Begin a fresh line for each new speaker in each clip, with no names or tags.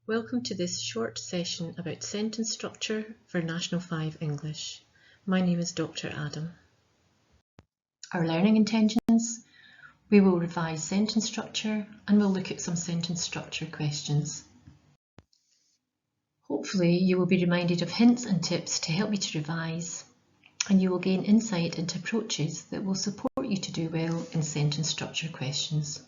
Welcome to this short session about sentence structure for National 5 English. My name is Dr. Adam. Our learning intentions: we will revise sentence structure and we'll look at some sentence structure questions. Hopefully you will be reminded of hints and tips to help you to revise, and you will gain insight into approaches that will support you to do well in sentence structure questions.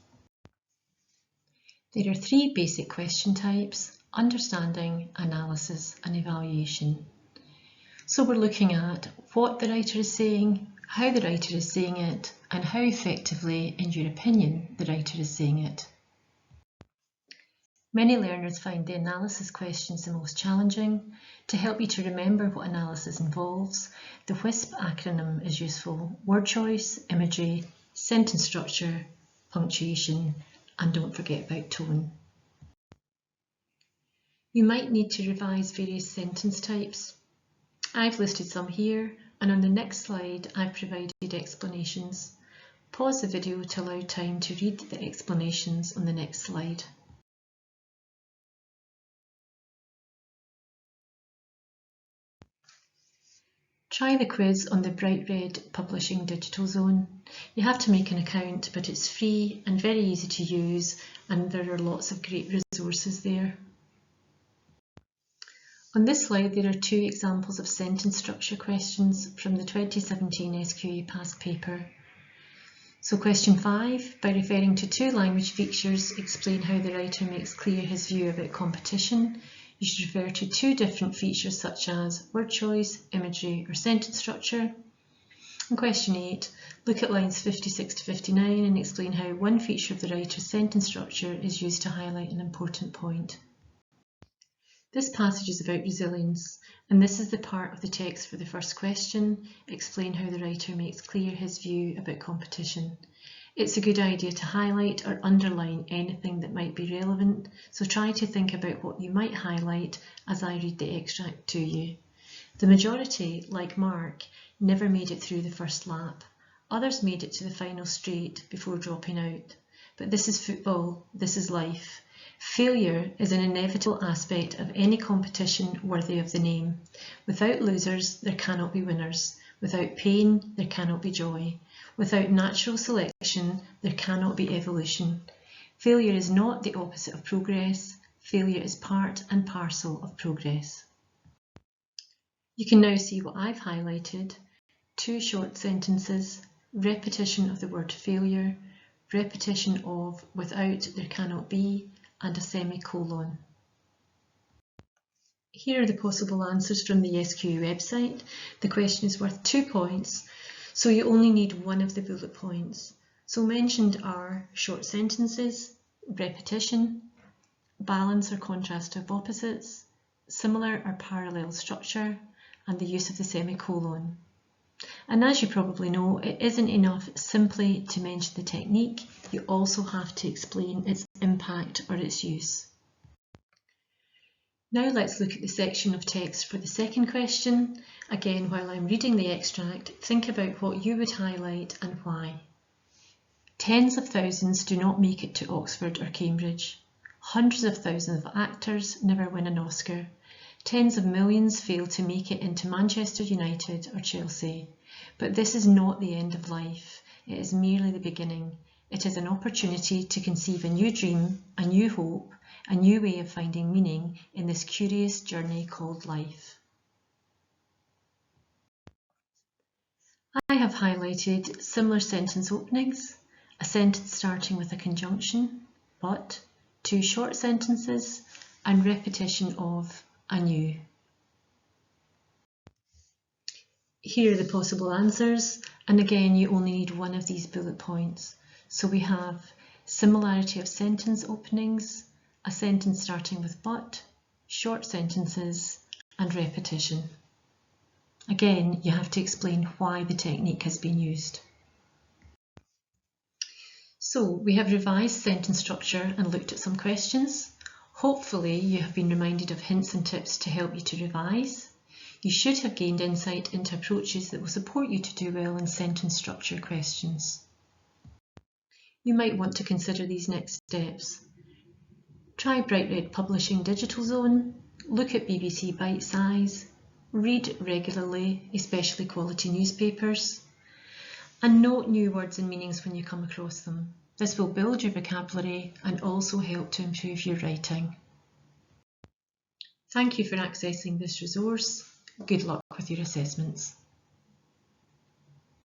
There are three basic question types: understanding, analysis and evaluation. So we're looking at what the writer is saying, how the writer is saying it, and how effectively, in your opinion, the writer is saying it. Many learners find the analysis questions the most challenging. To help you to remember what analysis involves, the WHISP acronym is useful: word choice, imagery, sentence structure, punctuation, and don't forget about tone. You might need to revise various sentence types. I've listed some here, and on the next slide I've provided explanations. Pause the video to allow time to read the explanations on the next slide. Try the quiz on the Bright Red Publishing Digital Zone. You have to make an account, but it's free and very easy to use, and there are lots of great resources there. On this slide there are two examples of sentence structure questions from the 2017 SQA past paper. So question 5, by referring to two language features, explain how the writer makes clear his view about competition. You should refer to two different features such as word choice, imagery or sentence structure. And question 8, look at lines 56 to 59 and explain how one feature of the writer's sentence structure is used to highlight an important point. This passage is about resilience, and this is the part of the text for the first question: explain how the writer makes clear his view about competition. It's a good idea to highlight or underline anything that might be relevant, so try to think about what you might highlight as I read the extract to you. The majority, like Mark, never made it through the first lap. Others made it to the final straight before dropping out. But this is football, this is life. Failure is an inevitable aspect of any competition worthy of the name. Without losers, there cannot be winners. Without pain, there cannot be joy. Without natural selection, there cannot be evolution. Failure is not the opposite of progress. Failure is part and parcel of progress. You can now see what I've highlighted: two short sentences, repetition of the word failure, repetition of without there cannot be, and a semicolon. Here are the possible answers from the SQA website. The question is worth 2 points, so you only need one of the bullet points. So mentioned are short sentences, repetition, balance or contrast of opposites, similar or parallel structure, and the use of the semicolon. And as you probably know, it isn't enough simply to mention the technique, you also have to explain its impact or its use. Now let's look at the section of text for the second question. Again, while I'm reading the extract, think about what you would highlight and why. Tens of thousands do not make it to Oxford or Cambridge. Hundreds of thousands of actors never win an Oscar. Tens of millions fail to make it into Manchester United or Chelsea. But this is not the end of life. It is merely the beginning. It is an opportunity to conceive a new dream, a new hope, a new way of finding meaning in this curious journey called life. I have highlighted similar sentence openings, a sentence starting with a conjunction, but, two short sentences, and repetition of a new. Here are the possible answers, and again you only need one of these bullet points. So we have similarity of sentence openings, a sentence starting with but, short sentences, and repetition. Again, you have to explain why the technique has been used. So we have revised sentence structure and looked at some questions. Hopefully you have been reminded of hints and tips to help you to revise. You should have gained insight into approaches that will support you to do well in sentence structure questions. You might want to consider these next steps. Try Bright Red Publishing Digital Zone, look at BBC Bite Size, read regularly, especially quality newspapers, and note new words and meanings when you come across them. This will build your vocabulary and also help to improve your writing. Thank you for accessing this resource. Good luck with your assessments.